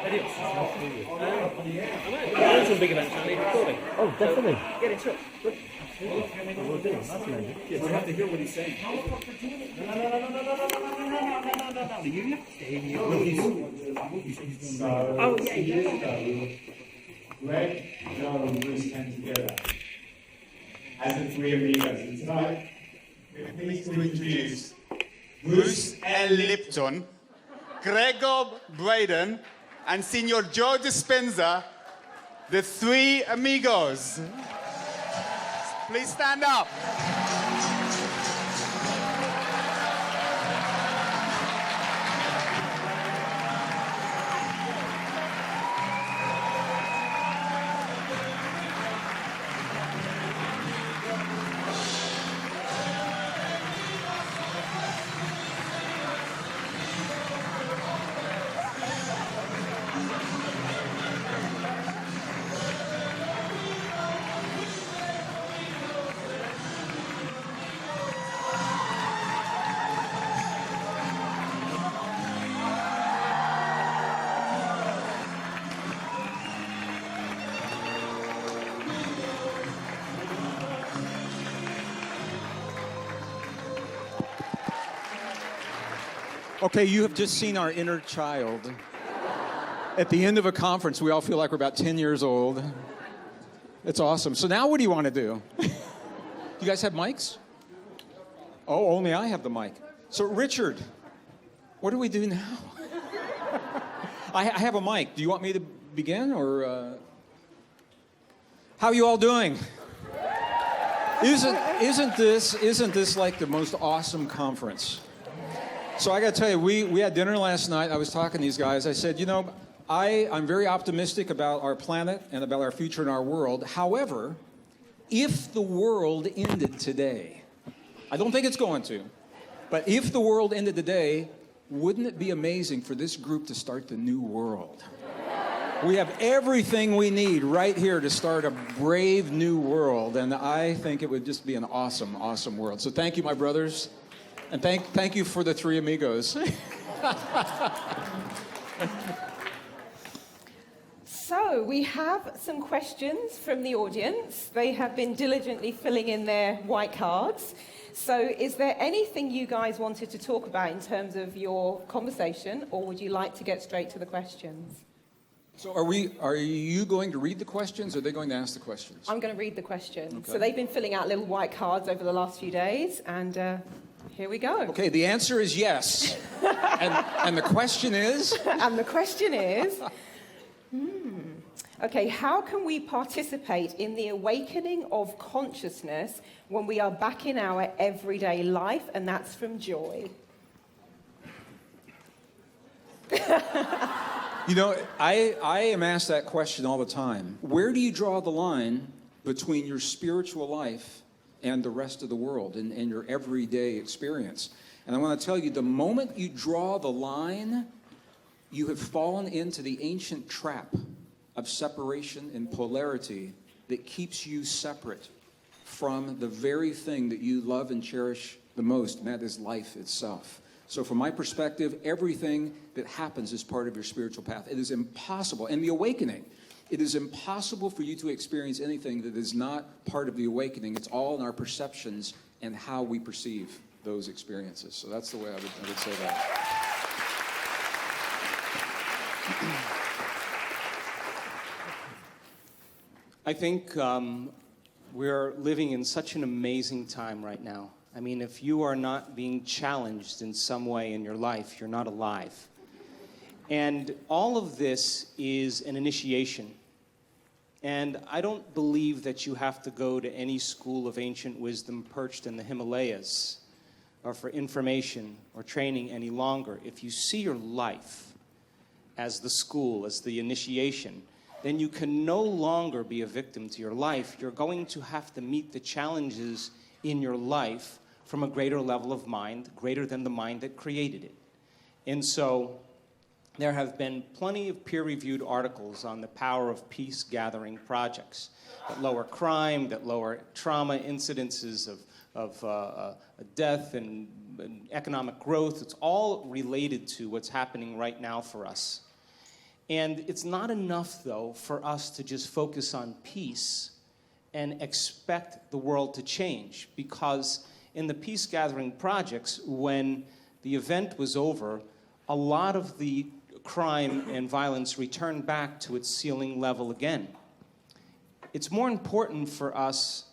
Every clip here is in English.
Adios. I'm going to some big events and I need recording. Oh, definitely. So, get in touch. Good. We'll do. That's amazing. We'll have to hear what he's saying. Oh, yeah. Gregg, John, and Bruce came together as the three amigos. And tonight, we're pleased to introduce Bruce L. Lipton, Gregg Braden, and Senor Joe Dispenza, the three amigos. Please stand up. Okay, you have just seen our inner child. At the end of a conference, we all feel like we're about 10 years old. It's awesome. So now what do you want to do? You guys have mics? Oh, only I have the mic. So Richard, what do we do now? I have a mic. Do you want me to begin or... How are you all doing? Isn't this like the most awesome conference? So I got to tell you, we had dinner last night. I was talking to these guys. I said, you know, I'm very optimistic about our planet and about our future and our world. However, if the world ended today, I don't think it's going to, but if the world ended today, wouldn't it be amazing for this group to start the new world? We have everything we need right here to start a brave new world, and I think it would just be an awesome, awesome world. So thank you, my brothers. And thank you for the three amigos. So we have some questions from the audience. They have been diligently filling in their white cards. So is there anything you guys wanted to talk about in terms of your conversation, or would you like to get straight to the questions? So are you going to read the questions, or are they going to ask the questions? I'm going to read the questions. Okay. So they've been filling out little white cards over the last few days, and here we go. Okay, the answer is yes. and the question is? And the question is, okay, how can we participate in the awakening of consciousness when we are back in our everyday life? And that's from Joy. You know, I am asked that question all the time. Where do you draw the line between your spiritual life and the rest of the world and your everyday experience? And I want to tell you, the moment you draw the line, you have fallen into the ancient trap of separation and polarity that keeps you separate from the very thing that you love and cherish the most, and that is life itself. So from my perspective, everything that happens is part of your spiritual path. It is impossible, and the awakening, it is impossible for you to experience anything that is not part of the awakening. It's all in our perceptions and how we perceive those experiences. So that's the way I would say that. I think we're living in such an amazing time right now. I mean, if you are not being challenged in some way in your life, you're not alive. And all of this is an initiation. And I don't believe that you have to go to any school of ancient wisdom perched in the Himalayas or for information or training any longer. If you see your life as the school, as the initiation, then you can no longer be a victim to your life. You're going to have to meet the challenges in your life from a greater level of mind, greater than the mind that created it. And so there have been plenty of peer-reviewed articles on the power of peace-gathering projects that lower crime, that lower trauma incidences of death and economic growth. It's all related to what's happening right now for us. And it's not enough, though, for us to just focus on peace and expect the world to change. Because in the peace-gathering projects, when the event was over, a lot of the crime and violence returned back to its ceiling level again. It's more important for us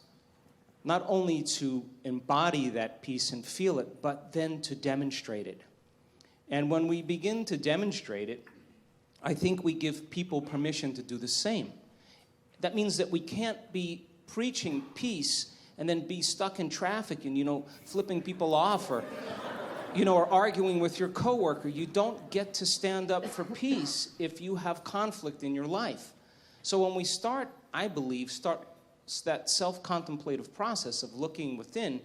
not only to embody that peace and feel it, but then to demonstrate it. And when we begin to demonstrate it, I think we give people permission to do the same. That means that we can't be preaching peace and then be stuck in traffic and, flipping people off or, or arguing with your coworker. You don't get to stand up for peace if you have conflict in your life. So when we start that self-contemplative process of looking within,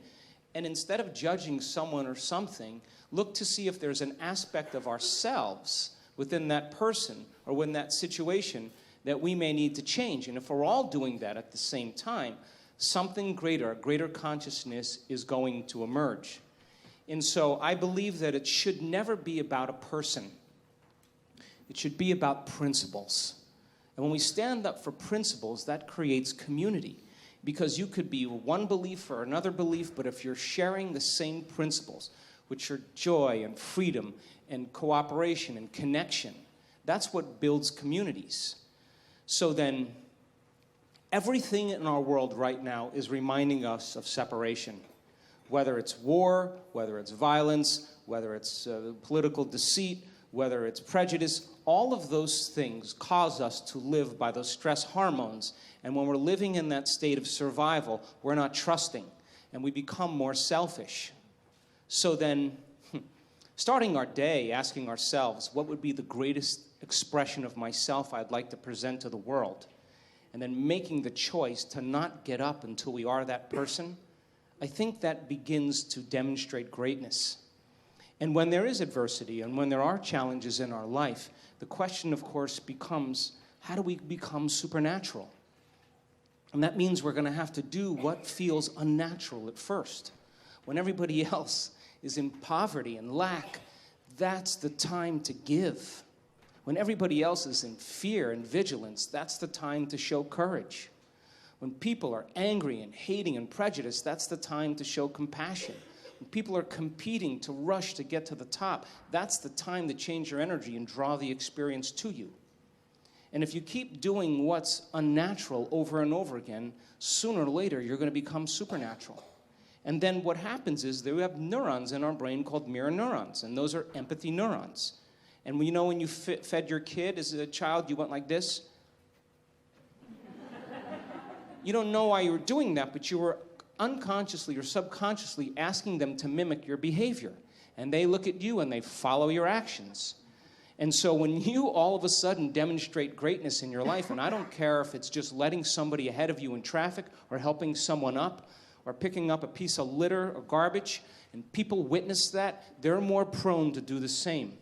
and instead of judging someone or something, look to see if there's an aspect of ourselves within that person or within that situation that we may need to change. And if we're all doing that at the same time, something greater, a greater consciousness is going to emerge. And so I believe that it should never be about a person. It should be about principles. And when we stand up for principles, that creates community. Because you could be one belief or another belief, but if you're sharing the same principles, which are joy and freedom and cooperation and connection, that's what builds communities. So then, everything in our world right now is reminding us of separation. Whether it's war, whether it's violence, whether it's political deceit, whether it's prejudice, all of those things cause us to live by those stress hormones. And when we're living in that state of survival, we're not trusting, and we become more selfish. So then, starting our day asking ourselves, what would be the greatest expression of myself I'd like to present to the world? And then making the choice to not get up until we are that person, I think that begins to demonstrate greatness. And when there is adversity and when there are challenges in our life, the question, of course, becomes, how do we become supernatural? And that means we're going to have to do what feels unnatural at first. When everybody else is in poverty and lack, that's the time to give. When everybody else is in fear and vigilance, that's the time to show courage. When people are angry and hating and prejudiced, that's the time to show compassion. When people are competing to rush to get to the top, that's the time to change your energy and draw the experience to you. And if you keep doing what's unnatural over and over again, sooner or later, you're going to become supernatural. And then what happens is that we have neurons in our brain called mirror neurons, and those are empathy neurons. And when you fed your kid as a child, you went like this. You don't know why you were doing that, but you were unconsciously or subconsciously asking them to mimic your behavior. And they look at you and they follow your actions. And so when you all of a sudden demonstrate greatness in your life, and I don't care if it's just letting somebody ahead of you in traffic or helping someone up or picking up a piece of litter or garbage, and people witness that, they're more prone to do the same.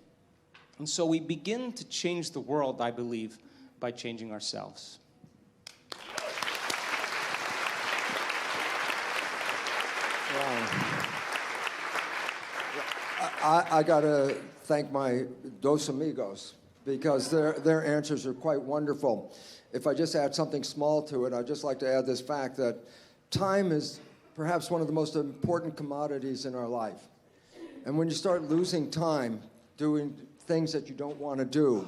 And so we begin to change the world, I believe, by changing ourselves. I got to thank my dos amigos because their answers are quite wonderful. If I just add something small to it, I'd just like to add this fact that time is perhaps one of the most important commodities in our life. And when you start losing time doing things that you don't want to do,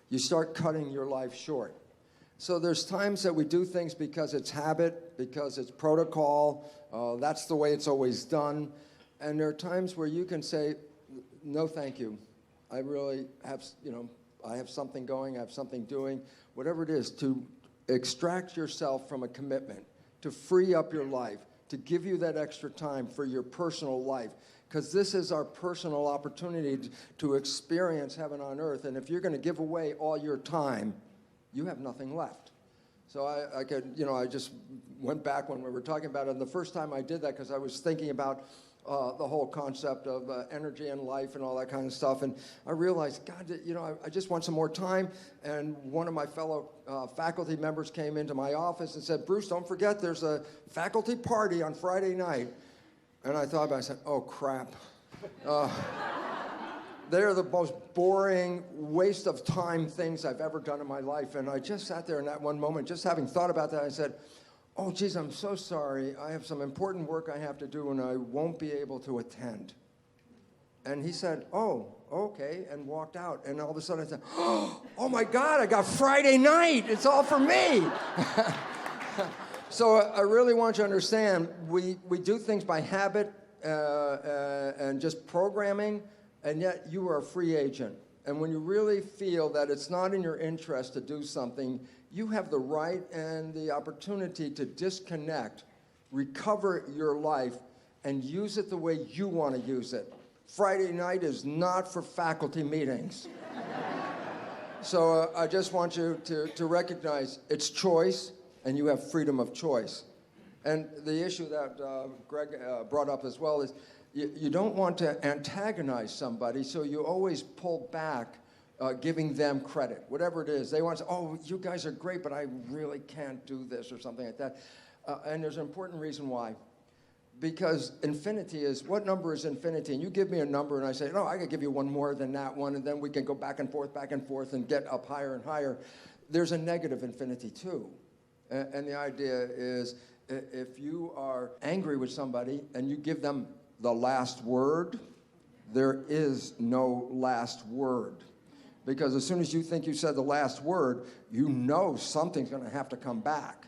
you start cutting your life short. So there's times that we do things because it's habit, because it's protocol, that's the way it's always done. And there are times where you can say, no, thank you. I really have, I have something going, I have something doing, whatever it is, to extract yourself from a commitment, to free up your life, to give you that extra time for your personal life. Because this is our personal opportunity to experience heaven on earth. And if you're going to give away all your time, you have nothing left. So I just went back when we were talking about it. And the first time I did that, because I was thinking about the whole concept of energy and life and all that kind of stuff. And I realized, God, I just want some more time. And one of my fellow faculty members came into my office and said, Bruce, don't forget there's a faculty party on Friday night. And I thought about it, I said, oh, crap. They're the most boring, waste of time things I've ever done in my life. And I just sat there in that one moment, just having thought about that, I said, oh, geez, I'm so sorry. I have some important work I have to do, and I won't be able to attend. And he said, oh, okay, and walked out. And all of a sudden I said, oh my God, I got Friday night. It's all for me. So I really want you to understand, we do things by habit and just programming, and yet you are a free agent. And when you really feel that it's not in your interest to do something, you have the right and the opportunity to disconnect, recover your life, and use it the way you want to use it. Friday night is not for faculty meetings. So I just want you to recognize it's choice, and you have freedom of choice. And the issue that Gregg brought up as well is you don't want to antagonize somebody, so you always pull back giving them credit, whatever it is. They want to say, oh, you guys are great, but I really can't do this or something like that. And there's an important reason why. Because infinity is, what number is infinity? And you give me a number and I say, no, I can give you one more than that one, and then we can go back and forth and get up higher and higher. There's a negative infinity too. And the idea is, if you are angry with somebody and you give them the last word, there is no last word. Because as soon as you think you said the last word, you know something's going to have to come back.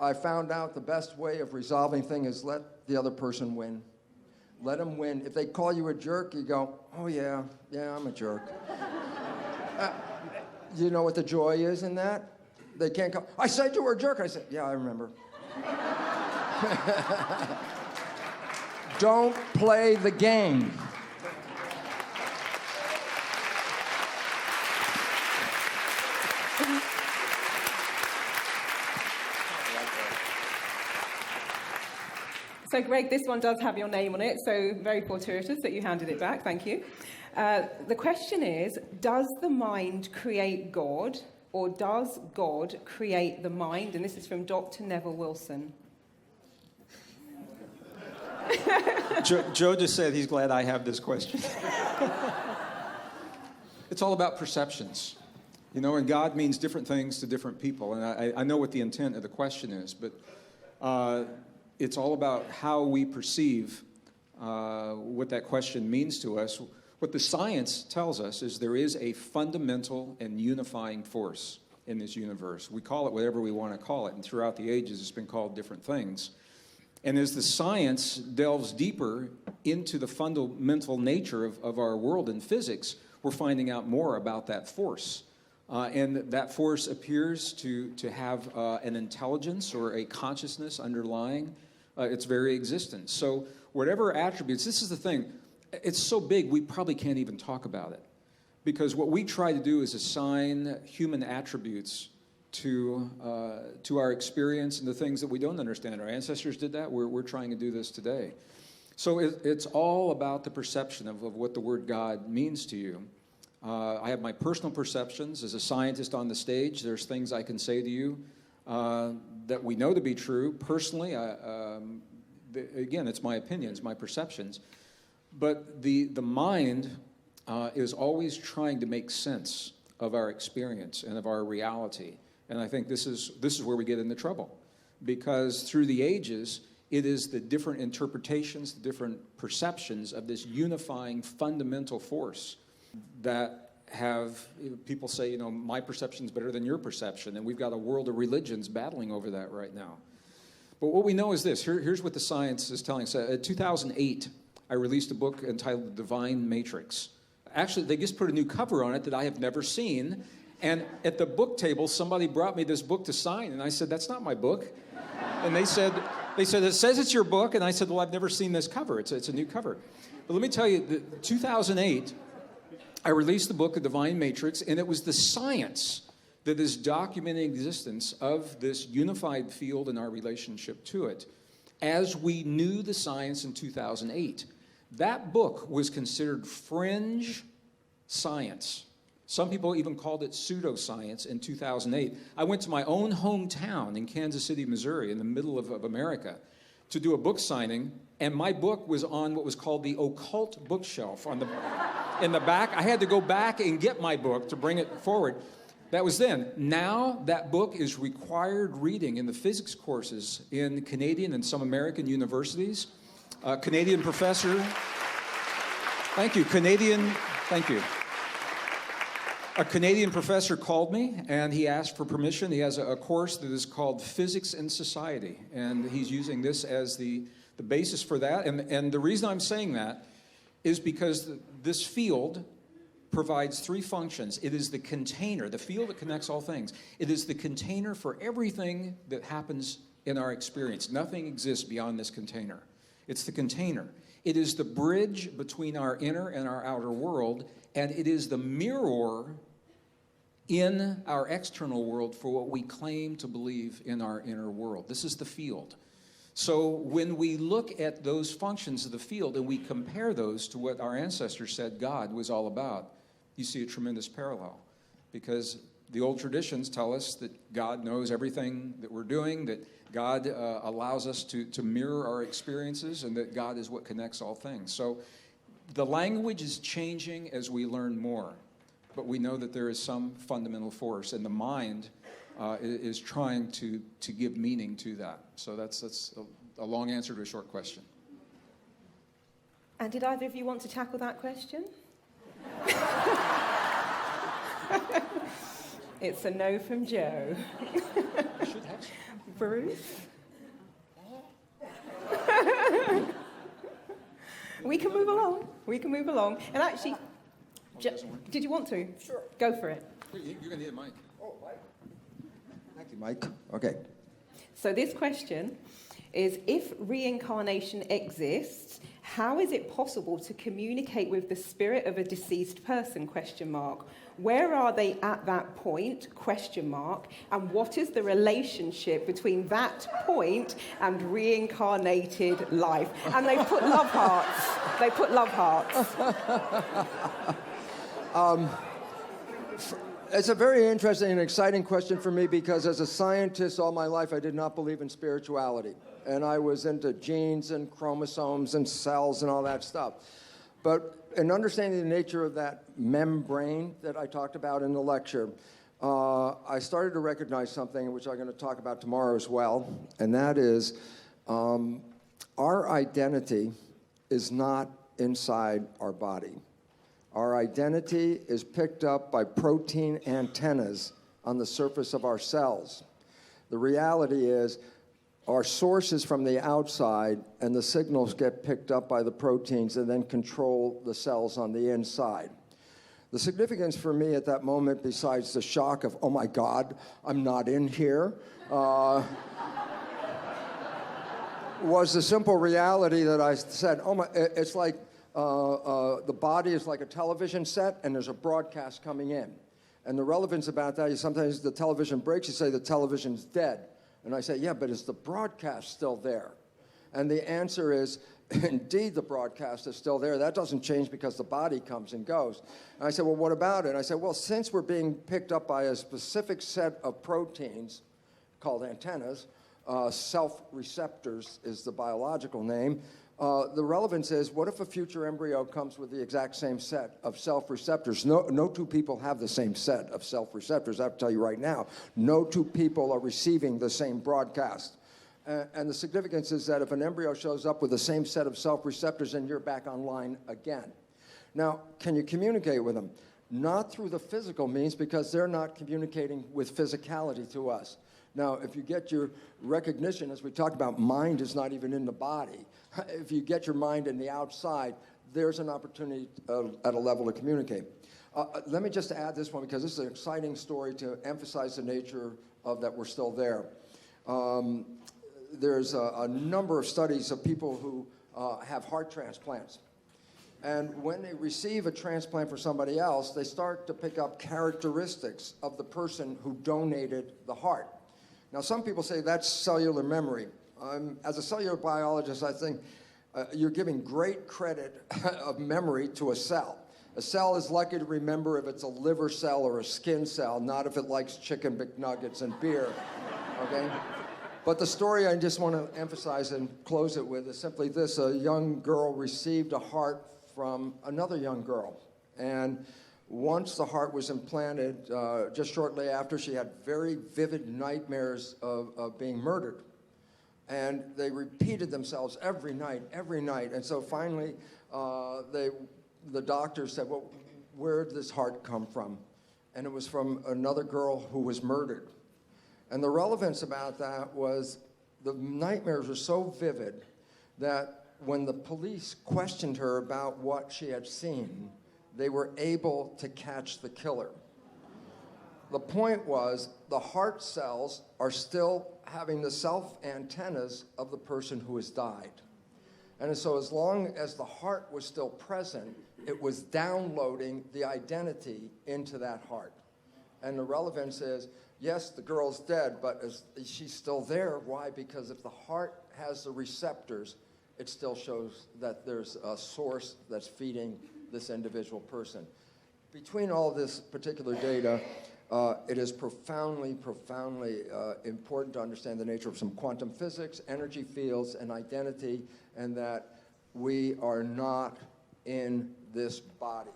I found out the best way of resolving things is let the other person win. Let them win. If they call you a jerk, you go, oh yeah, I'm a jerk. You know what the joy is in that? They can't come, I said you were a jerk. I said, yeah, I remember. Don't play the game. So, Gregg, this one does have your name on it, so very fortuitous that you handed it back. Thank you. The question is, does the mind create God, or does God create the mind? And this is from Dr. Neville Wilson. Joe just said he's glad I have this question. It's all about perceptions. You know, and God means different things to different people. And I know what the intent of the question is, but it's all about how we perceive what that question means to us. What the science tells us is there is a fundamental and unifying force in this universe. We call it whatever we want to call it, and throughout the ages it's been called different things. And as the science delves deeper into the fundamental nature of our world in physics, we're finding out more about that force. And that force appears to have an intelligence or a consciousness underlying its very existence. So whatever attributes, this is the thing, it's so big we probably can't even talk about it. Because what we try to do is assign human attributes to our experience and the things that we don't understand. Our ancestors did that. We're trying to do this today. So it's all about the perception of what the word God means to you. I have my personal perceptions. As a scientist on the stage, there's things I can say to you that we know to be true. Personally, again, it's my opinions, my perceptions. But the mind is always trying to make sense of our experience and of our reality. And I think this is where we get into trouble. Because through the ages, it is the different interpretations, the different perceptions of this unifying fundamental force that have, people say, you know, my perception is better than your perception, and we've got a world of religions battling over that right now. But what we know is this. Here's what the science is telling us. In 2008, I released a book entitled The Divine Matrix. Actually, they just put a new cover on it that I have never seen, and at the book table, somebody brought me this book to sign, and I said, that's not my book. And they said, it says it's your book, and I said, well, I've never seen this cover. It's a new cover. But let me tell you, 2008, I released the book, The Divine Matrix, and it was the science that is documenting the existence of this unified field and our relationship to it, as we knew the science in 2008. That book was considered fringe science. Some people even called it pseudoscience in 2008. I went to my own hometown in Kansas City, Missouri, in the middle of America, to do a book signing, and my book was on what was called the occult bookshelf on the in the back. I had to go back and get my book to bring it forward. That was then. Now that book is required reading in the physics courses in Canadian and some American universities. A Canadian professor, thank you, thank you. A Canadian professor called me and he asked for permission. He has a course that is called Physics in Society, and he's using this as the basis for that. And the reason I'm saying that is because this field provides three functions. It is the container, the field that connects all things. It is the container for everything that happens in our experience. Nothing exists beyond this container. It's the container. It is the bridge between our inner and our outer world, and it is the mirror in our external world for what we claim to believe in our inner world. This is the field. So when we look at those functions of the field and we compare those to what our ancestors said God was all about, you see a tremendous parallel, because the old traditions tell us that God knows everything that we're doing, that God allows us to mirror our experiences, and that God is what connects all things. So the language is changing as we learn more, but we know that there is some fundamental force, and the mind is trying to give meaning to that. So that's a long answer to a short question. And did either of you want to tackle that question? It's a no from Joe. Bruce? We can move along. We can move along. And actually, did you want to? Sure. Go for it. You're going to need a mic. Oh, Mike. Thank you, Mike. Okay. So this question is, if reincarnation exists, how is it possible to communicate with the spirit of a deceased person, ? Where are they at that point, ? And what is the relationship between that point and reincarnated life? And they put love hearts. They put love hearts. It's a very interesting and exciting question for me, because as a scientist all my life I did not believe in spirituality. And I was into genes and chromosomes and cells and all that stuff. But in understanding the nature of that membrane that I talked about in the lecture, I started to recognize something which I'm going to talk about tomorrow as well, and that is our identity is not inside our body. Our identity is picked up by protein antennas on the surface of our cells. The reality is our source is from the outside, and the signals get picked up by the proteins and then control the cells on the inside. The significance for me at that moment, besides the shock of, oh my God, I'm not in here, was the simple reality that I said, oh my, it's like the body is like a television set, and there's a broadcast coming in. And the relevance about that is sometimes the television breaks, you say the television's dead. And I say, yeah, but is the broadcast still there? And the answer is, indeed, the broadcast is still there. That doesn't change because the body comes and goes. And I said, well, what about it? And I said, well, since we're being picked up by a specific set of proteins called antennas, self-receptors is the biological name, the relevance is, what if a future embryo comes with the exact same set of self-receptors? No two people have the same set of self-receptors. I have to tell you right now, no two people are receiving the same broadcast. And the significance is that if an embryo shows up with the same set of self-receptors, then you're back online again. Now, can you communicate with them? Not through the physical means, because they're not communicating with physicality to us. Now, if you get your recognition, as we talked about, mind is not even in the body. If you get your mind in the outside, there's an opportunity at a level to communicate. Let me just add this one, because this is an exciting story to emphasize the nature of that we're still there. There's a number of studies of people who have heart transplants. And when they receive a transplant for somebody else, they start to pick up characteristics of the person who donated the heart. Now, some people say that's cellular memory. As a cellular biologist, I think you're giving great credit of memory to a cell. A cell is lucky to remember if it's a liver cell or a skin cell, not if it likes chicken McNuggets and beer, okay? But the story I just want to emphasize and close it with is simply this. A young girl received a heart from another young girl, And once the heart was implanted, just shortly after, she had very vivid nightmares of being murdered. And they repeated themselves every night. And so finally, the doctor said, well, where did this heart come from? And it was from another girl who was murdered. And the relevance about that was the nightmares were so vivid that when the police questioned her about what she had seen, they were able to catch the killer. The point was the heart cells are still having the self-antennas of the person who has died. And so as long as the heart was still present, it was downloading the identity into that heart. And the relevance is, yes, the girl's dead, but she's still there. Why? Because if the heart has the receptors, it still shows that there's a source that's feeding this individual person. Between all this particular data, it is profoundly important to understand the nature of some quantum physics, energy fields, and identity, and that we are not in this body.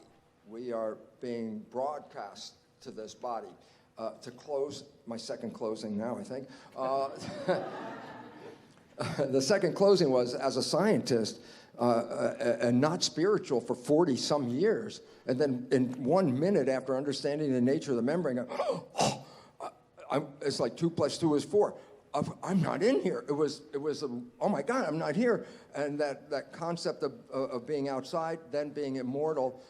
We are being broadcast to this body. To close, my second closing now, I think. The second closing was, as a scientist, and not spiritual for 40-some years, and then in 1 minute after understanding the nature of the membrane, it's like 2 + 2 is 4. I'm not in here. It was oh my God, I'm not here. And that concept of being outside, then being immortal,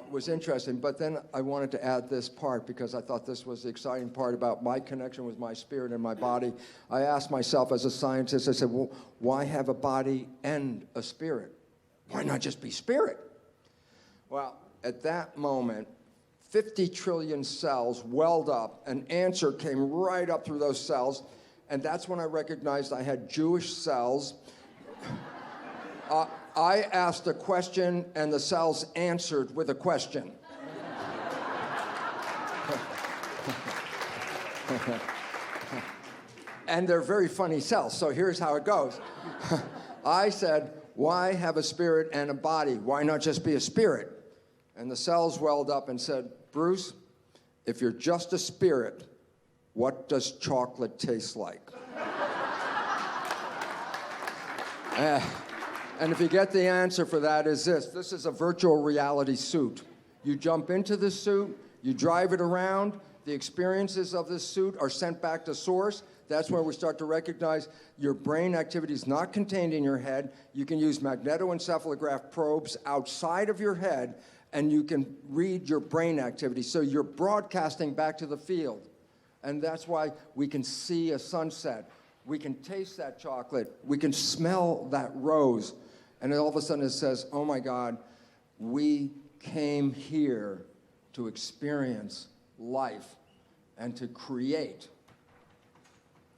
was interesting. But then I wanted to add this part because I thought this was the exciting part about my connection with my spirit and my body. I asked myself as a scientist, I said, well, why have a body and a spirit? Why not just be spirit? Well, at that moment, 50 trillion cells welled up. An answer came right up through those cells. And that's when I recognized I had Jewish cells. I asked a question, and the cells answered with a question. And they're very funny cells, so here's how it goes. I said, why have a spirit and a body? Why not just be a spirit? And the cells welled up and said, Bruce, if you're just a spirit, what does chocolate taste like? And if you get the answer for that is this is a virtual reality suit. You jump into the suit, you drive it around, the experiences of this suit are sent back to source. That's where we start to recognize your brain activity is not contained in your head. You can use magnetoencephalograph probes outside of your head, and you can read your brain activity. So you're broadcasting back to the field. And that's why we can see a sunset. We can taste that chocolate. We can smell that rose. And then all of a sudden it says, oh my God, we came here to experience life and to create.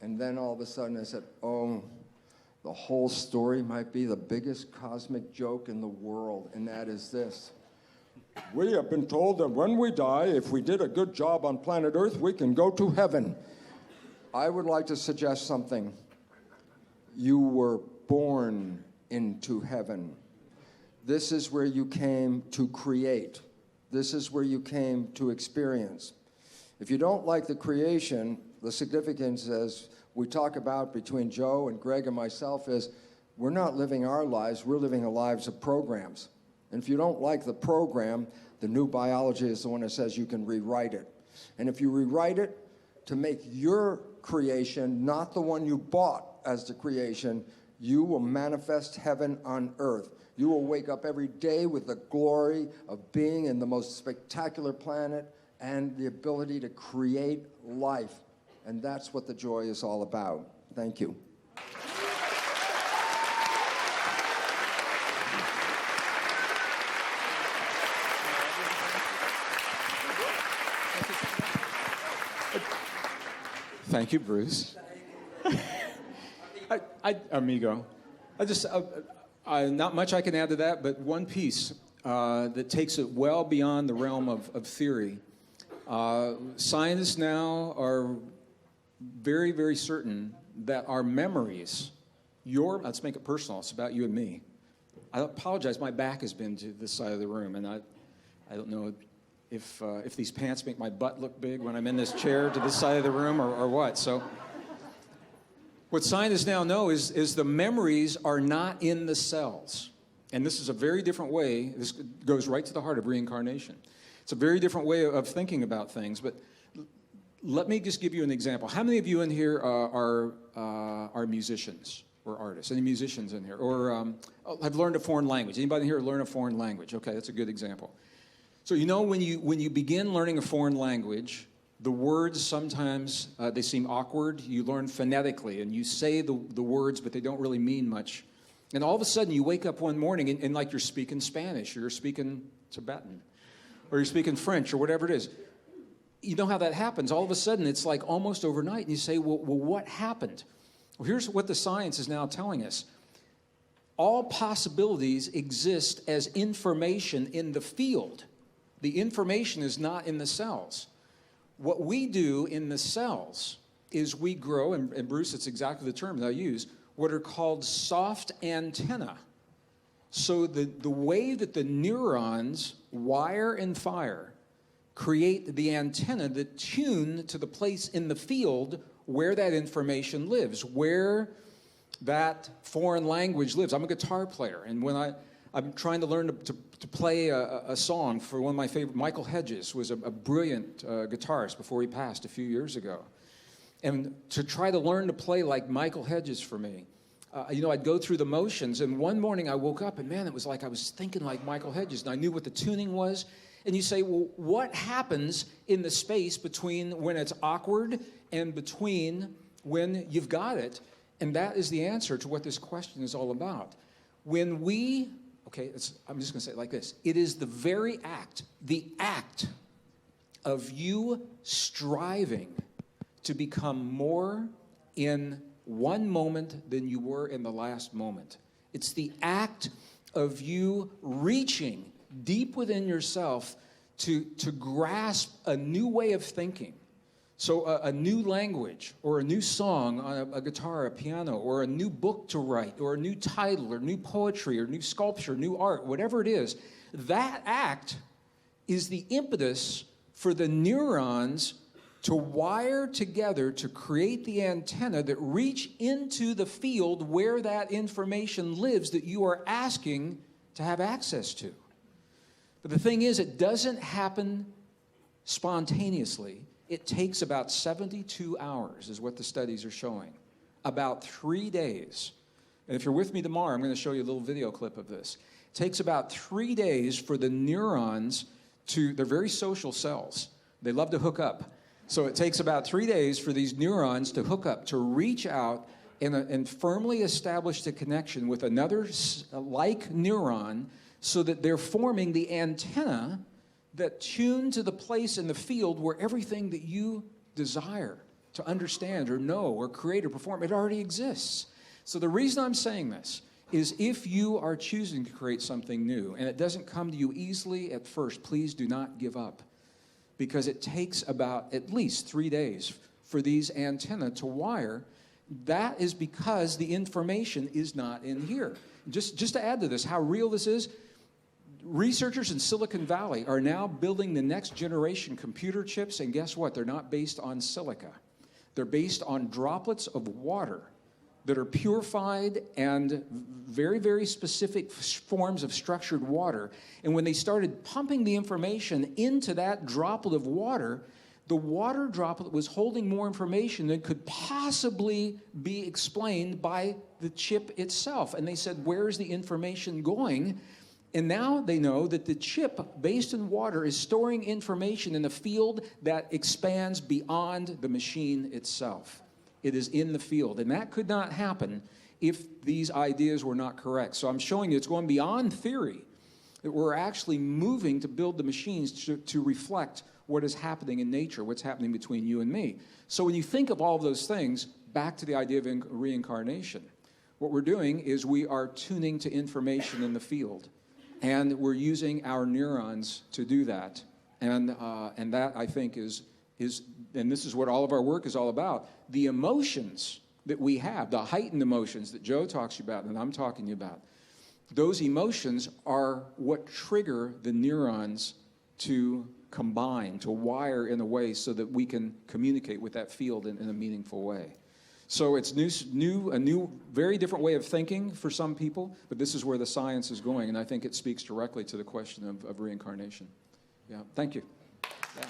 And then all of a sudden I said, oh, the whole story might be the biggest cosmic joke in the world, and that is this. We have been told that when we die, if we did a good job on planet Earth, we can go to heaven. I would like to suggest something. You were born into heaven. This is where you came to create. This is where you came to experience. If you don't like the creation, the significance, as we talk about between Joe and Greg and myself, is we're not living our lives, we're living the lives of programs. And if you don't like the program, the new biology is the one that says you can rewrite it. And if you rewrite it to make your creation not the one you bought as the creation, you will manifest heaven on earth. You will wake up every day with the glory of being in the most spectacular planet and the ability to create life. And that's what the joy is all about. Thank you. Thank you, Bruce. Amigo. Not much I can add to that, but one piece that takes it well beyond the realm of theory. Scientists now are very, very certain that our memories, let's make it personal, it's about you and me. I apologize, my back has been to this side of the room, and I don't know if these pants make my butt look big when I'm in this chair to this side of the room or what. So what scientists now know is the memories are not in the cells. And this is a very different way. This goes right to the heart of reincarnation. It's a very different way of thinking about things. But let me just give you an example. How many of you in here are musicians or artists? Any musicians in here? Or have learned a foreign language? Anybody here learn a foreign language? Okay, that's a good example. So you know when you begin learning a foreign language, the words sometimes, they seem awkward. You learn phonetically, and you say the words, but they don't really mean much. And all of a sudden, you wake up one morning, and like you're speaking Spanish, or you're speaking Tibetan, or you're speaking French, or whatever it is. You know how that happens. All of a sudden, it's like almost overnight, and you say, well, what happened? Well, here's what the science is now telling us. All possibilities exist as information in the field. The information is not in the cells. What we do in the cells is we grow, and Bruce, it's exactly the term that I use, what are called soft antennae. So the way that the neurons wire and fire create the antenna that tune to the place in the field where that information lives, where that foreign language lives. I'm a guitar player, and when I'm trying to learn to play a song for one of my favorite, Michael Hedges was a brilliant guitarist before he passed a few years ago. And to try to learn to play like Michael Hedges for me, I'd go through the motions, and one morning I woke up, and man, it was like I was thinking like Michael Hedges, and I knew what the tuning was. And you say, well, what happens in the space between when it's awkward and between when you've got it? And that is the answer to what this question is all about. When we, I'm just going to say it like this. It is the very act, of you striving to become more in one moment than you were in the last moment. It's the act of you reaching deep within yourself to grasp a new way of thinking. So a new language, or a new song on a guitar, a piano, or a new book to write, or a new title, or new poetry, or new sculpture, new art, whatever it is, that act is the impetus for the neurons to wire together to create the antenna that reach into the field where that information lives that you are asking to have access to. But the thing is, it doesn't happen spontaneously. It takes about 72 hours, is what the studies are showing. About 3 days. And if you're with me tomorrow, I'm going to show you a little video clip of this. It takes about 3 days for the neurons they're very social cells. They love to hook up. So it takes about 3 days for these neurons to hook up, to reach out and firmly establish the connection with another like neuron so that they're forming the antenna that tune to the place in the field where everything that you desire to understand or know or create or perform, it already exists. So the reason I'm saying this is if you are choosing to create something new and it doesn't come to you easily at first, please do not give up, because it takes about at least 3 days for these antennae to wire. That is because the information is not in here. Just to add to this, how real this is, researchers in Silicon Valley are now building the next generation computer chips, and guess what? They're not based on silica. They're based on droplets of water that are purified and very, very specific forms of structured water. And when they started pumping the information into that droplet of water, the water droplet was holding more information than could possibly be explained by the chip itself. And they said, where's the information going? And now they know that the chip, based in water, is storing information in a field that expands beyond the machine itself. It is in the field. And that could not happen if these ideas were not correct. So I'm showing you it's going beyond theory, that we're actually moving to build the machines to reflect what is happening in nature, what's happening between you and me. So when you think of all of those things, back to the idea of reincarnation, what we're doing is we are tuning to information in the field. And we're using our neurons to do that. And that, I think, is, and this is what all of our work is all about, the emotions that we have, the heightened emotions that Joe talks about and I'm talking about, those emotions are what trigger the neurons to combine, to wire in a way so that we can communicate with that field in a meaningful way. So it's a new, very different way of thinking for some people, but this is where the science is going, and I think it speaks directly to the question of reincarnation. Yeah, thank you. Yeah.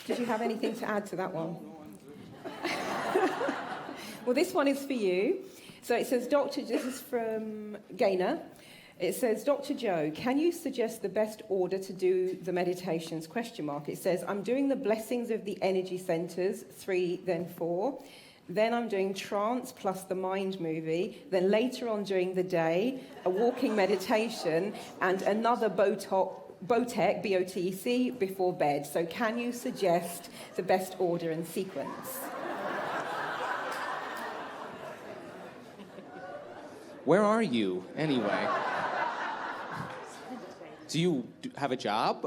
Did you have anything to add to that one? Well, this one is for you. So it says, this is from Gaynor. It says, Dr. Joe, can you suggest the best order to do the meditations, ? It says, I'm doing the blessings of the energy centers, 3, then 4. Then I'm doing trance plus the mind movie. Then later on during the day, a walking meditation and another BOTEC, B-O-T-E-C, before bed. So can you suggest the best order and sequence? Where are you, anyway? Do you have a job?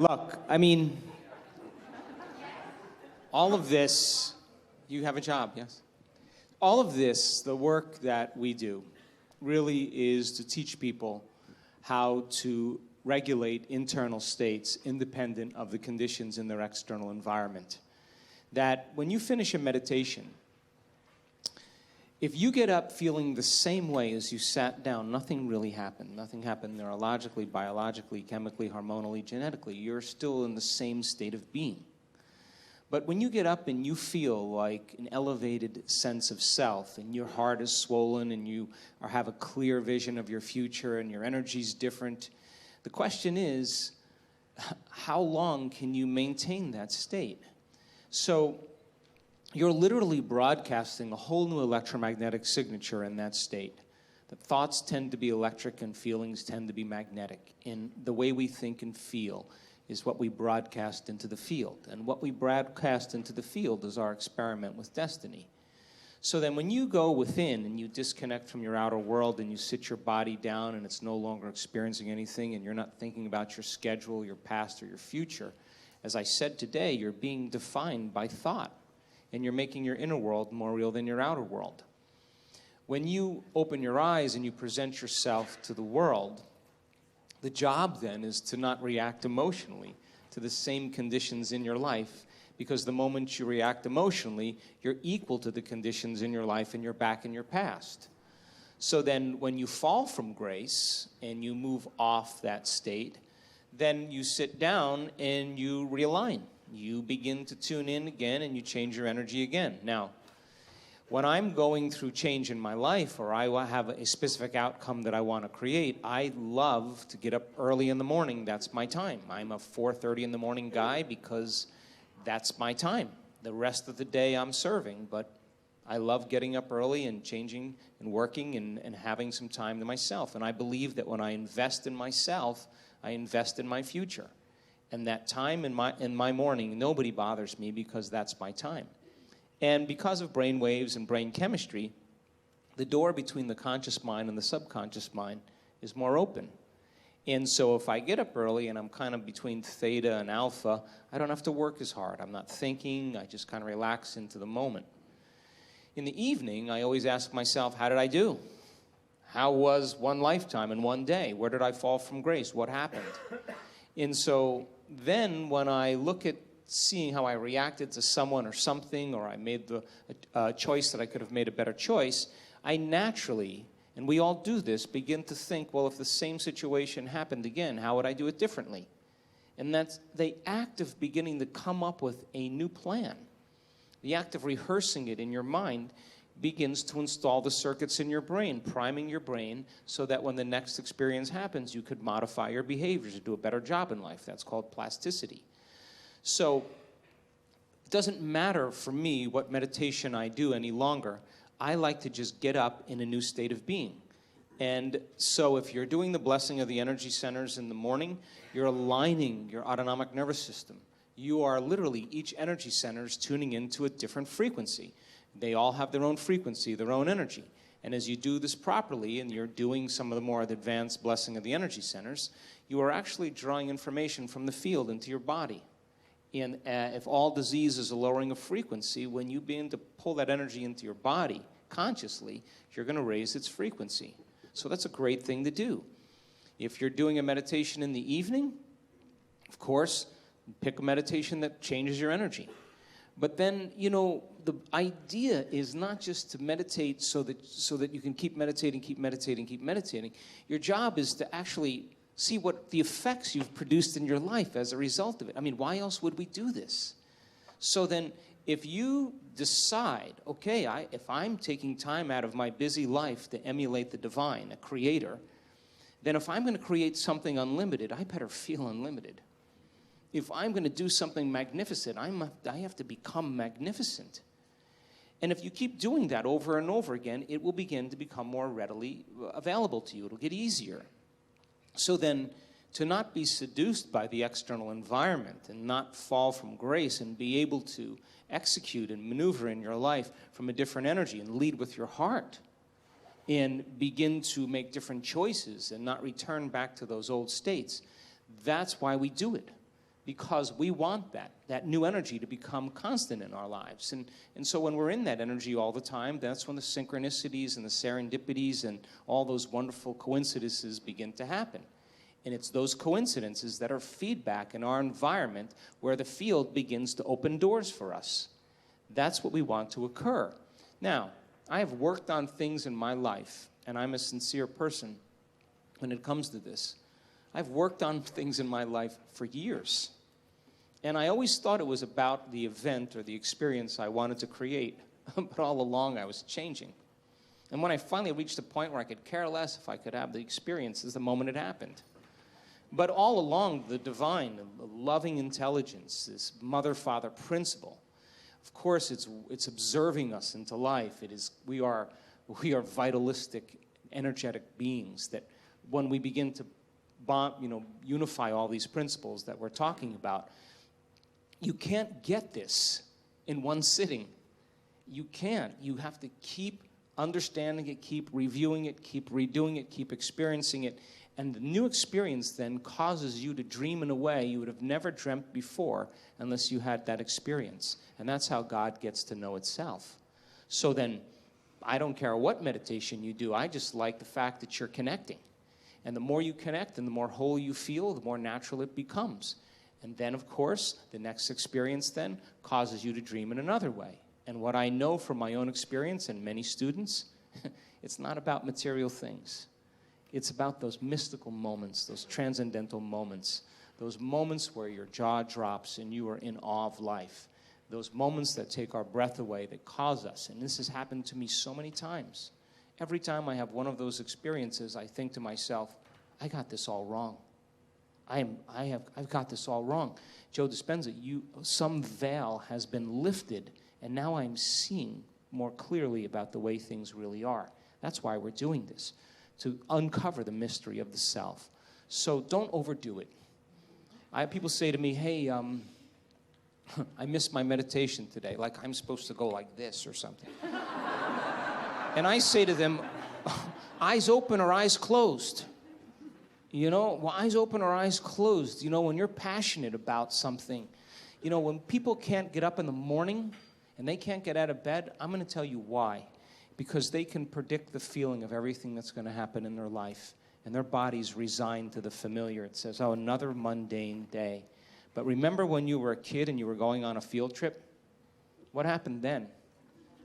Look, I mean, all of this, you have a job, yes? All of this, the work that we do, really is to teach people how to regulate internal states independent of the conditions in their external environment. That when you finish a meditation, if you get up feeling the same way as you sat down, nothing really happened. Nothing happened neurologically, biologically, chemically, hormonally, genetically. You're still in the same state of being. But when you get up and you feel like an elevated sense of self, and your heart is swollen, and you have a clear vision of your future, and your energy's different, the question is, how long can you maintain that state? So you're literally broadcasting a whole new electromagnetic signature in that state. The thoughts tend to be electric and feelings tend to be magnetic. And the way we think and feel is what we broadcast into the field. And what we broadcast into the field is our experiment with destiny. So then when you go within and you disconnect from your outer world and you sit your body down and it's no longer experiencing anything and you're not thinking about your schedule, your past, or your future, as I said today, you're being defined by thought. And you're making your inner world more real than your outer world. When you open your eyes and you present yourself to the world, the job then is to not react emotionally to the same conditions in your life, because the moment you react emotionally, you're equal to the conditions in your life and you're back in your past. So then when you fall from grace and you move off that state, then you sit down and you realign. You begin to tune in again and you change your energy again. Now, when I'm going through change in my life or I have a specific outcome that I want to create, I love to get up early in the morning. That's my time. I'm a 4:30 in the morning guy because that's my time. The rest of the day I'm serving, but I love getting up early and changing and working and having some time to myself. And I believe that when I invest in myself, I invest in my future. And that time in my morning, nobody bothers me because that's my time. And because of brain waves and brain chemistry, the door between the conscious mind and the subconscious mind is more open. And so if I get up early and I'm kind of between theta and alpha, I don't have to work as hard. I'm not thinking. I just kind of relax into the moment. In the evening, I always ask myself, how did I do? How was one lifetime in one day? Where did I fall from grace? What happened? And so then when I look at seeing how I reacted to someone or something, or I made the choice that I could have made a better choice, I naturally, and we all do this, begin to think, well, if the same situation happened again, how would I do it differently? And that's the act of beginning to come up with a new plan. The act of rehearsing it in your mind begins to install the circuits in your brain, priming your brain so that when the next experience happens, you could modify your behaviors to do a better job in life. That's called plasticity. So it doesn't matter for me what meditation I do any longer. I like to just get up in a new state of being. And so if you're doing the blessing of the energy centers in the morning, you're aligning your autonomic nervous system. You are literally, each energy center is tuning into a different frequency. They all have their own frequency, their own energy. And as you do this properly, and you're doing some of the more advanced blessing of the energy centers, you are actually drawing information from the field into your body. And if all disease is a lowering of frequency, when you begin to pull that energy into your body consciously, you're going to raise its frequency. So that's a great thing to do. If you're doing a meditation in the evening, of course, pick a meditation that changes your energy. But then, you know, the idea is not just to meditate so that you can keep meditating. Your job is to actually see what the effects you've produced in your life as a result of it. I mean, why else would we do this? So then, if you decide, okay, if I'm taking time out of my busy life to emulate the divine, a creator, then if I'm going to create something unlimited, I better feel unlimited. If I'm going to do something magnificent, I have to become magnificent. And if you keep doing that over and over again, it will begin to become more readily available to you. It'll get easier. So then, to not be seduced by the external environment and not fall from grace and be able to execute and maneuver in your life from a different energy and lead with your heart and begin to make different choices and not return back to those old states, that's why we do it. Because we want that new energy to become constant in our lives. And so when we're in that energy all the time, that's when the synchronicities and the serendipities and all those wonderful coincidences begin to happen. And it's those coincidences that are feedback in our environment where the field begins to open doors for us. That's what we want to occur. Now, I have worked on things in my life, and I'm a sincere person when it comes to this. I've worked on things in my life for years. And I always thought it was about the event or the experience I wanted to create. But all along, I was changing. And when I finally reached a point where I could care less if I could have the experience is the moment it happened. But all along, the divine, the loving intelligence, this mother-father principle, of course, it's observing us into life. We are vitalistic, energetic beings that when we begin to unify all these principles that we're talking about, you can't get this in one sitting. You can't. You have to keep understanding it, keep reviewing it, keep redoing it, keep experiencing it. And the new experience then causes you to dream in a way you would have never dreamt before unless you had that experience. And that's how God gets to know itself. So then, I don't care what meditation you do. I just like the fact that you're connecting. And the more you connect and the more whole you feel, the more natural it becomes. And then, of course, the next experience then causes you to dream in another way. And what I know from my own experience and many students, it's not about material things. It's about those mystical moments, those transcendental moments, those moments where your jaw drops and you are in awe of life, those moments that take our breath away, that cause us. And this has happened to me so many times. Every time I have one of those experiences, I think to myself, I got this all wrong. I've got this all wrong. Joe Dispenza, some veil has been lifted, and now I'm seeing more clearly about the way things really are. That's why we're doing this, to uncover the mystery of the self. So don't overdo it. People say to me, hey, I missed my meditation today, like I'm supposed to go like this or something. And I say to them, eyes open or eyes closed. Eyes open or eyes closed. When you're passionate about something, when people can't get up in the morning and they can't get out of bed, I'm going to tell you why. Because they can predict the feeling of everything that's going to happen in their life. And their body's resigned to the familiar. It says, oh, another mundane day. But remember when you were a kid and you were going on a field trip? What happened then?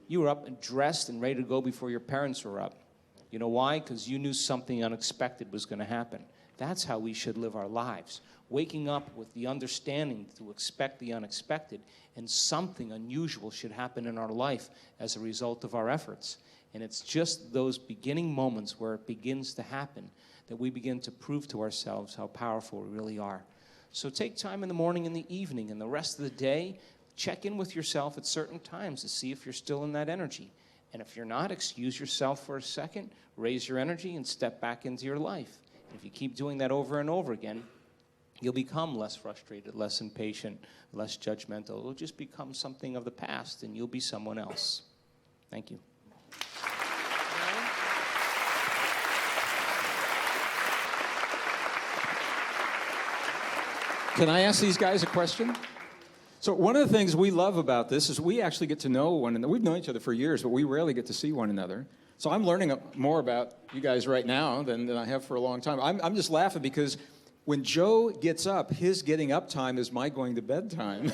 You were up and dressed and ready to go before your parents were up. You know why? Because you knew something unexpected was going to happen. That's how we should live our lives. Waking up with the understanding to expect the unexpected, and something unusual should happen in our life as a result of our efforts. And it's just those beginning moments where it begins to happen that we begin to prove to ourselves how powerful we really are. So take time in the morning and the evening and the rest of the day. Check in with yourself at certain times to see if you're still in that energy. And if you're not, excuse yourself for a second, raise your energy, and step back into your life. And if you keep doing that over and over again, you'll become less frustrated, less impatient, less judgmental. It'll just become something of the past, and you'll be someone else. Thank you. Can I ask these guys a question? So one of the things we love about this is we actually get to know one another. We've known each other for years, but we rarely get to see one another. So I'm learning more about you guys right now than I have for a long time. I'm just laughing because when Joe gets up, his getting up time is my going to bed time.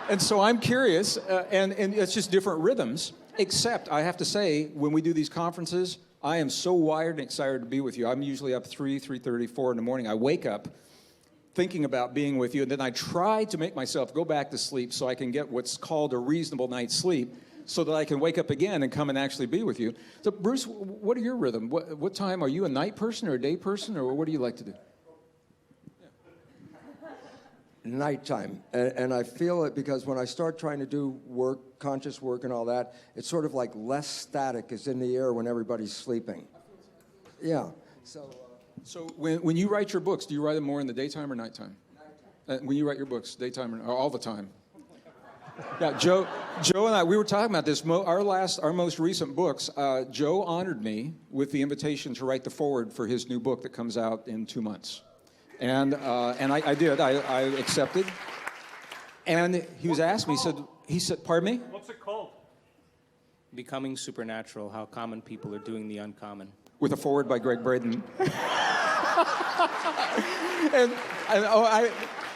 And so I'm curious, and it's just different rhythms, except I have to say, when we do these conferences, I am so wired and excited to be with you. I'm usually up 3:30, 4 in the morning. I wake up thinking about being with you, and then I try to make myself go back to sleep so I can get what's called a reasonable night's sleep so that I can wake up again and come and actually be with you. So, Bruce, what are your rhythm? What time? Are you a night person or a day person, or what do you like to do? Nighttime. And I feel it because when I start trying to do work, conscious work and all that, it's sort of like less static is in the air when everybody's sleeping. Yeah. So when you write your books, do you write them more in the daytime or nighttime? When you write your books, daytime or all the time? Yeah, Joe and I, we were talking about this. Our most recent books, Joe honored me with the invitation to write the foreword for his new book that comes out in 2 months. And I did. I accepted. And he was asking me, he said, pardon me? What's it called? Becoming Supernatural, How Common People Are Doing the Uncommon. With a foreword by Gregg Braden. and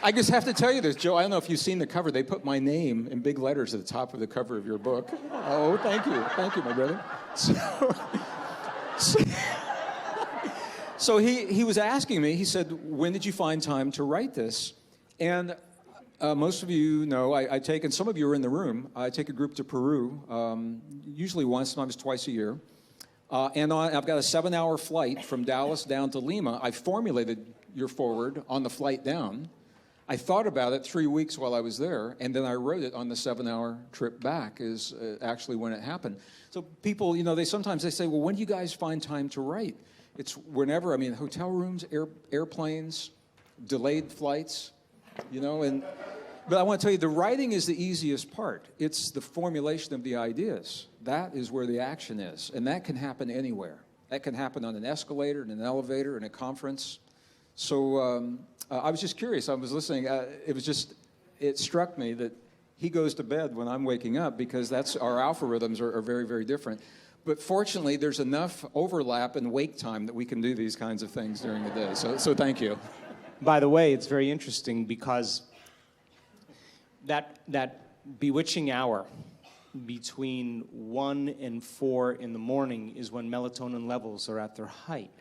I just have to tell you this, Joe. I don't know if you've seen the cover. They put my name in big letters at the top of the cover of your book. Oh, thank you. Thank you, my brother. So he was asking me, he said, when did you find time to write this? And most of you know, I take, and some of you are in the room, I take a group to Peru, usually once, sometimes twice a year. And I've got a 7-hour flight from Dallas down to Lima. I formulated your foreword on the flight down. I thought about it 3 weeks while I was there, and then I wrote it on the 7-hour trip back is actually when it happened. So people, they sometimes say, well, when do you guys find time to write? It's whenever, hotel rooms, airplanes, delayed flights, but I want to tell you, the writing is the easiest part. It's the formulation of the ideas. That is where the action is, and that can happen anywhere. That can happen on an escalator, in an elevator, in a conference. So I was just curious. I was listening. It struck me that he goes to bed when I'm waking up because our alpha rhythms are very, very different. But fortunately, there's enough overlap in wake time that we can do these kinds of things during the day. So thank you. By the way, it's very interesting because that bewitching hour between 1 and 4 in the morning is when melatonin levels are at their height.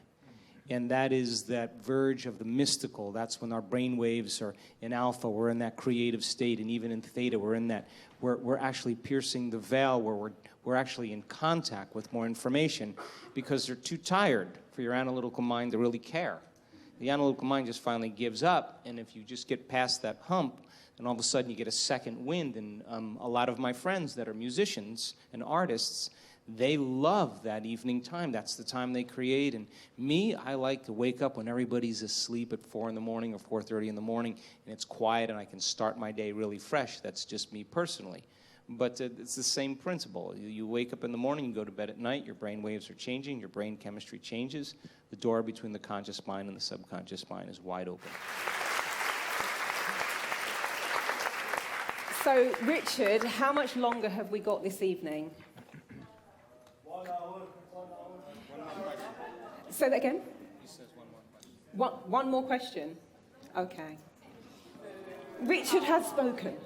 And that is that verge of the mystical. That's when our brain waves are in alpha. We're in that creative state. And even in theta, we're actually piercing the veil where we're actually in contact with more information because they're too tired for your analytical mind to really care. The analytical mind just finally gives up, and if you just get past that hump, then all of a sudden you get a second wind. And a lot of my friends that are musicians and artists, they love that evening time. That's the time they create. And me, I like to wake up when everybody's asleep at 4 in the morning or 4:30 in the morning, and it's quiet, and I can start my day really fresh. That's just me personally. But it's the same principle. You wake up in the morning, you go to bed at night, your brain waves are changing, your brain chemistry changes. The door between the conscious mind and the subconscious mind is wide open. So, Richard, how much longer have we got this evening? 1 hour. Say that again? He says one more question. One more question? Okay. Richard has spoken.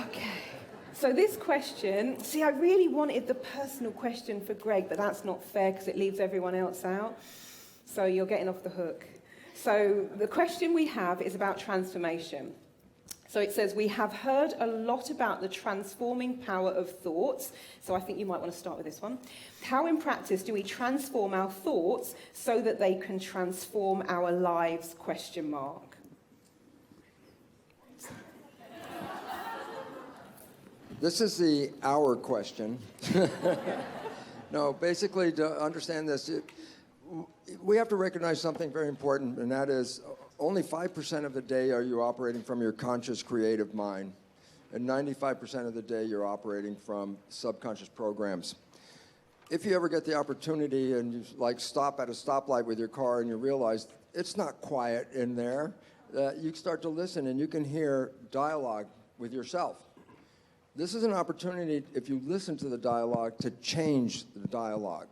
Okay. So this question, I really wanted the personal question for Gregg, but that's not fair because it leaves everyone else out. So you're getting off the hook. So the question we have is about transformation. So it says, we have heard a lot about the transforming power of thoughts. So I think you might want to start with this one. How in practice do we transform our thoughts so that they can transform our lives? ? This is the hour question. No, basically, to understand this, we have to recognize something very important, and that is only 5% of the day are you operating from your conscious creative mind, and 95% of the day you're operating from subconscious programs. If you ever get the opportunity and you stop at a stoplight with your car and you realize it's not quiet in there. You start to listen and you can hear dialogue with yourself. This is an opportunity, if you listen to the dialogue, to change the dialogue.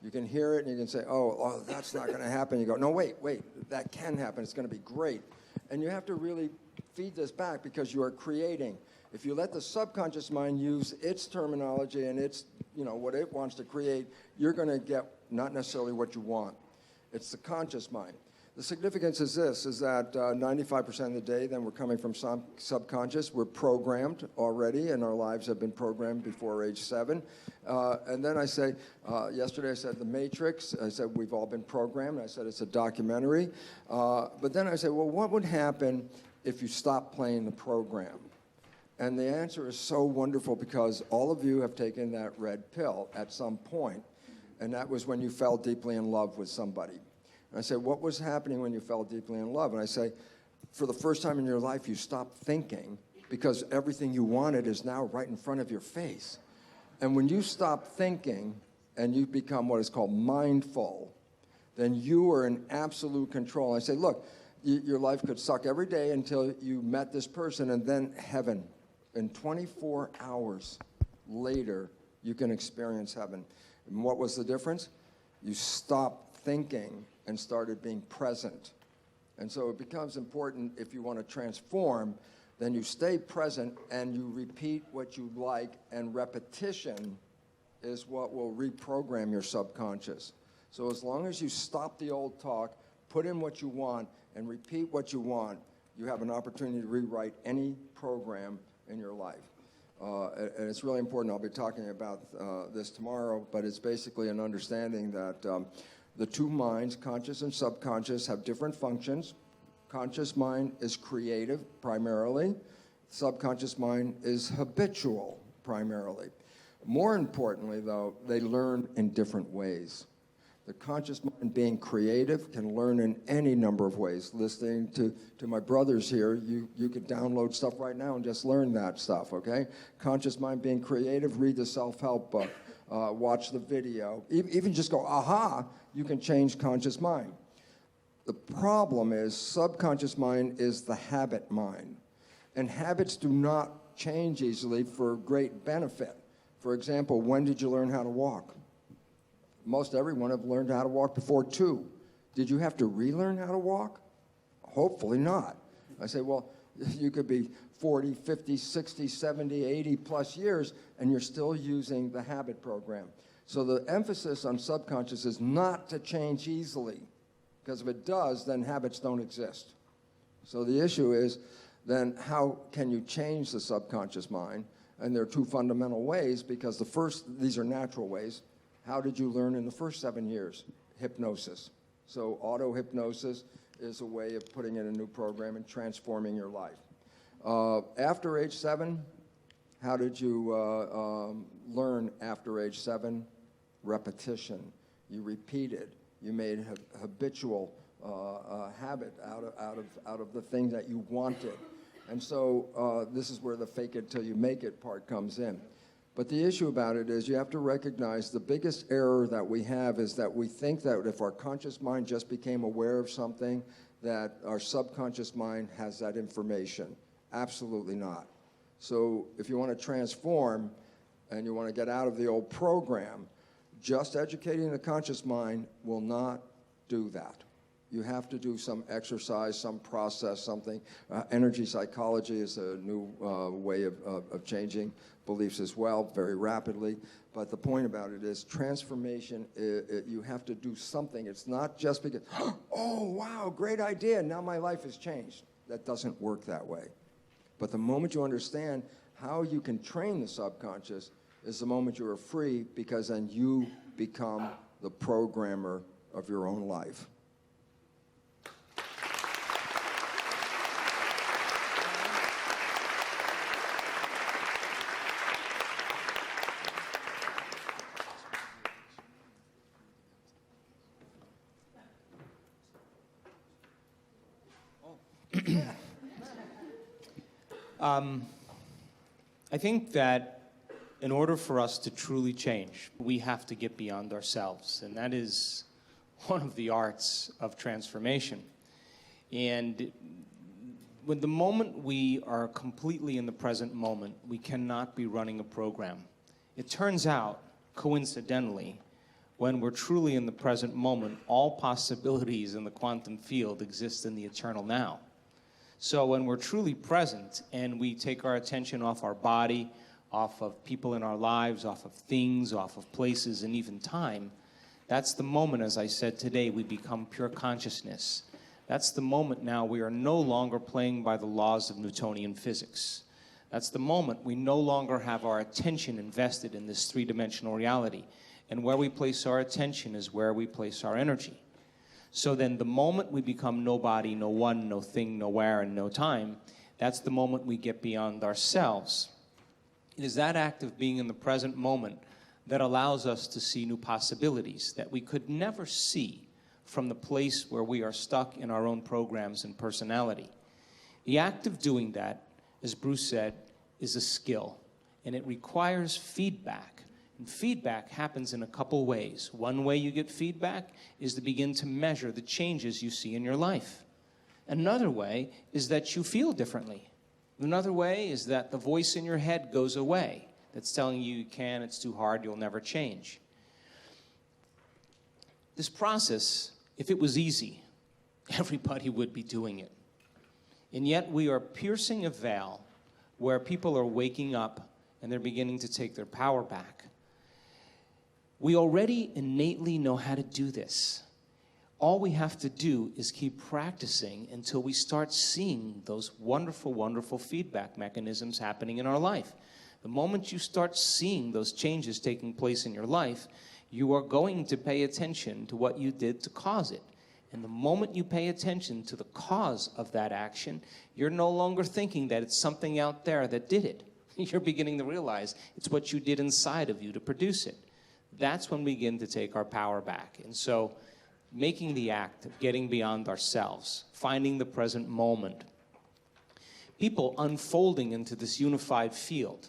You can hear it and you can say, oh, that's not going to happen. You go, no, wait, that can happen. It's going to be great. And you have to really feed this back because you are creating. If you let the subconscious mind use its terminology and its, what it wants to create, you're going to get not necessarily what you want. It's the conscious mind. The significance is this, is that 95% of the day, then we're coming from subconscious. We're programmed already, and our lives have been programmed before age 7. And then I say, yesterday I said The Matrix. I said we've all been programmed. I said it's a documentary. But then I said, well, what would happen if you stopped playing the program? And the answer is so wonderful because all of you have taken that red pill at some point, and that was when you fell deeply in love with somebody. And I say, what was happening when you fell deeply in love? And I say, for the first time in your life, you stopped thinking because everything you wanted is now right in front of your face. And when you stop thinking and you become what is called mindful, then you are in absolute control. I say, look, your life could suck every day until you met this person, and then heaven. And 24 hours later, you can experience heaven. And what was the difference? You stopped thinking and started being present. And so it becomes important if you want to transform, then you stay present and you repeat what you like, and repetition is what will reprogram your subconscious. So as long as you stop the old talk, put in what you want, and repeat what you want, you have an opportunity to rewrite any program in your life. And it's really important. I'll be talking about this tomorrow, but it's basically an understanding that the two minds, conscious and subconscious, have different functions. Conscious mind is creative, primarily. Subconscious mind is habitual, primarily. More importantly, though, they learn in different ways. The conscious mind, being creative, can learn in any number of ways. Listening to my brothers here, you could download stuff right now and just learn that stuff, okay? Conscious mind, being creative, read the self-help book, watch the video. Even just go, aha, you can change conscious mind. The problem is subconscious mind is the habit mind. And habits do not change easily for great benefit. For example, when did you learn how to walk? Most everyone have learned how to walk before 2. Did you have to relearn how to walk? Hopefully not. I say, well, you could be 40, 50, 60, 70, 80 plus years, and you're still using the habit program. So the emphasis on subconscious is not to change easily, because if it does, then habits don't exist. So the issue is, then how can you change the subconscious mind? And there are 2 fundamental ways, because these are natural ways. How did you learn in the first 7 years? Hypnosis. So auto-hypnosis is a way of putting in a new program and transforming your life. After age 7, how did you learn after age 7? Repetition. You repeated. You made habitual habit out of the thing that you wanted. And so this is where the fake it till you make it part comes in. But the issue about it is you have to recognize the biggest error that we have is that we think that if our conscious mind just became aware of something, that our subconscious mind has that information. Absolutely not. So if you want to transform and you want to get out of the old program, just educating the conscious mind will not do that. You have to do some exercise, some process, something. Energy psychology is a new way of changing beliefs as well, very rapidly. But the point about it is transformation, you have to do something. It's not just because, oh, wow, great idea, now my life has changed. That doesn't work that way. But the moment you understand how you can train the subconscious is the moment you are free, because then you become the programmer of your own life. I think that in order for us to truly change, we have to get beyond ourselves. And that is one of the arts of transformation. And when the moment we are completely in the present moment, we cannot be running a program. It turns out, coincidentally, when we're truly in the present moment, all possibilities in the quantum field exist in the eternal now. So when we're truly present and we take our attention off our body, off of people in our lives, off of things, off of places, and even time, that's the moment, as I said today, we become pure consciousness. That's the moment now we are no longer playing by the laws of Newtonian physics. That's the moment we no longer have our attention invested in this three-dimensional reality. And where we place our attention is where we place our energy. So then the moment we become no body, no one, no thing, nowhere, and no time, that's the moment we get beyond ourselves. It is that act of being in the present moment that allows us to see new possibilities that we could never see from the place where we are stuck in our own programs and personality. The act of doing that, as Bruce said, is a skill, and it requires feedback. And feedback happens in a couple ways. One way you get feedback is to begin to measure the changes you see in your life. Another way is that you feel differently. Another way is that the voice in your head goes away that's telling you can't, it's too hard, you'll never change. This process, if it was easy, everybody would be doing it. And yet we are piercing a veil where people are waking up and they're beginning to take their power back. We already innately know how to do this. All we have to do is keep practicing until we start seeing those wonderful, wonderful feedback mechanisms happening in our life. The moment you start seeing those changes taking place in your life, you are going to pay attention to what you did to cause it. And the moment you pay attention to the cause of that action, you're no longer thinking that it's something out there that did it. You're beginning to realize it's what you did inside of you to produce it. That's when we begin to take our power back. And so making the act of getting beyond ourselves, finding the present moment, people unfolding into this unified field,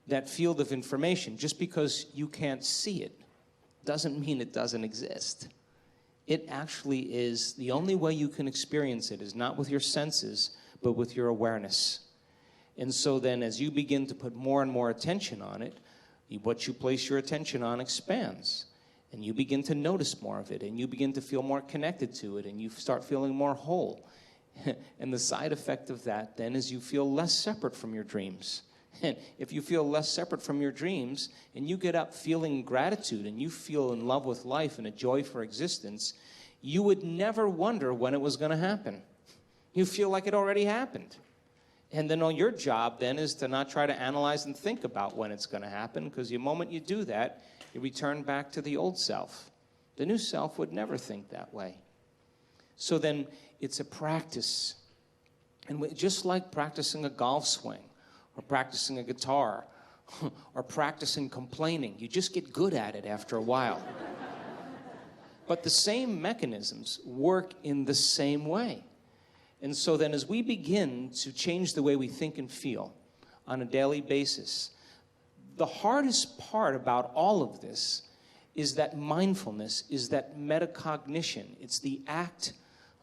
that field of information, just because you can't see it doesn't mean it doesn't exist. It actually is, the only way you can experience it is not with your senses, but with your awareness. And so then as you begin to put more and more attention on it, what you place your attention on expands. And you begin to notice more of it, and you begin to feel more connected to it, and you start feeling more whole. And the side effect of that then is you feel less separate from your dreams. And if you feel less separate from your dreams, and you get up feeling gratitude, and you feel in love with life and a joy for existence, you would never wonder when it was going to happen. You feel like it already happened. And then your job then is to not try to analyze and think about when it's going to happen, because the moment you do that, you return back to the old self. The new self would never think that way. So then it's a practice. And just like practicing a golf swing, or practicing a guitar, or practicing complaining, you just get good at it after a while. But the same mechanisms work in the same way. And so then as we begin to change the way we think and feel on a daily basis, the hardest part about all of this is that mindfulness, is that metacognition. It's the act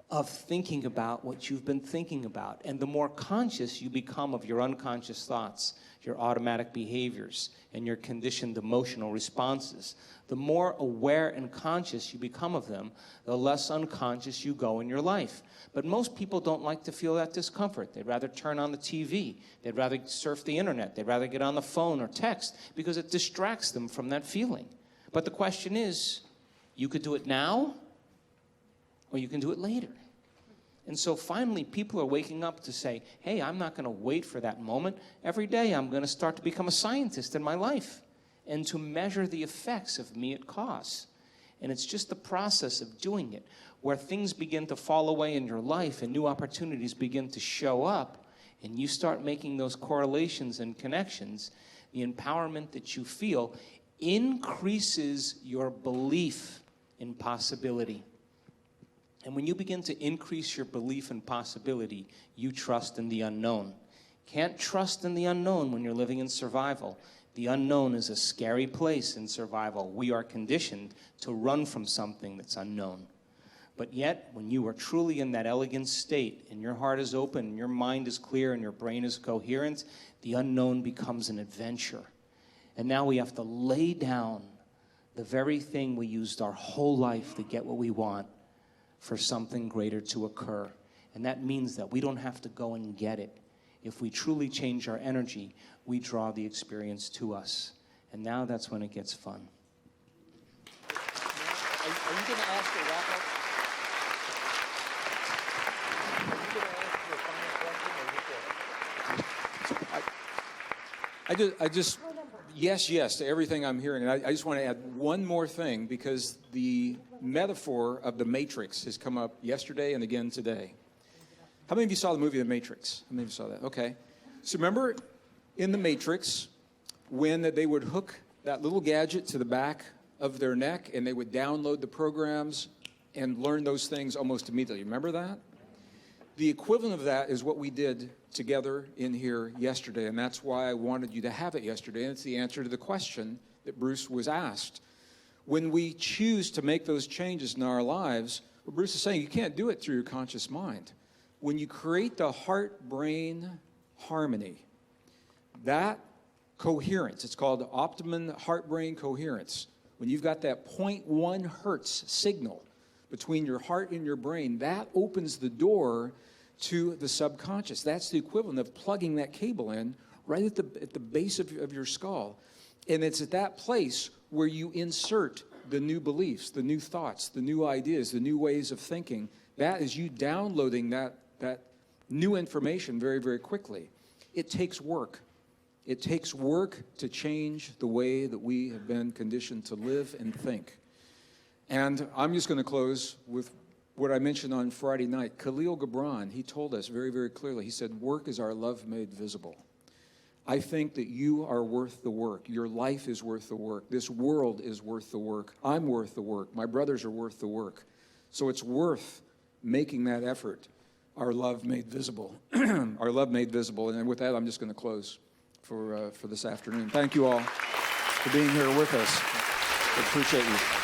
of thinking about what you've been thinking about. And the more conscious you become of your unconscious thoughts, your automatic behaviors, and your conditioned emotional responses, the more aware and conscious you become of them, the less unconscious you go in your life. But most people don't like to feel that discomfort. They'd rather turn on the TV. They'd rather surf the internet. They'd rather get on the phone or text because it distracts them from that feeling. But the question is, you could do it now, or you can do it later. And so finally, people are waking up to say, hey, I'm not going to wait for that moment. Every day, I'm going to start to become a scientist in my life and to measure the effects of me at cause. And it's just the process of doing it, where things begin to fall away in your life and new opportunities begin to show up, and you start making those correlations and connections. The empowerment that you feel increases your belief in possibility. And when you begin to increase your belief in possibility, you trust in the unknown. Can't trust in the unknown when you're living in survival, The unknown is a scary place in survival. We are conditioned to run from something that's unknown. But yet, when you are truly in that elegant state, and your heart is open, and your mind is clear, and your brain is coherent, the unknown becomes an adventure. And now we have to lay down the very thing we used our whole life to get what we want for something greater to occur. And that means that we don't have to go and get it. If we truly change our energy, we draw the experience to us. And now that's when it gets fun. Are you going to ask a wrap-up? Yes to everything I'm hearing. And I just want to add one more thing, because the metaphor of the Matrix has come up yesterday and again today. How many of you saw the movie The Matrix? How many of you saw that? Okay. So remember in The Matrix when they would hook that little gadget to the back of their neck and they would download the programs and learn those things almost immediately. Remember that? The equivalent of that is what we did together in here yesterday, and that's why I wanted you to have it yesterday, and it's the answer to the question that Bruce was asked. When we choose to make those changes in our lives, what Bruce is saying, you can't do it through your conscious mind. When you create the heart-brain harmony, that coherence, it's called optimum heart-brain coherence. When you've got that 0.1 hertz signal between your heart and your brain, that opens the door to the subconscious. That's the equivalent of plugging that cable in right at the base of your skull. And it's at that place where you insert the new beliefs, the new thoughts, the new ideas, the new ways of thinking. That is you downloading that new information very, very quickly. It takes work. It takes work to change the way that we have been conditioned to live and think. And I'm just going to close with what I mentioned on Friday night. Khalil Gibran, he told us very, very clearly, he said, work is our love made visible. I think that you are worth the work. Your life is worth the work. This world is worth the work. I'm worth the work. My brothers are worth the work. So it's worth making that effort, our love made visible. Our love made visible. And with that, I'm just going to close for this afternoon. Thank you all for being here with us. I appreciate you.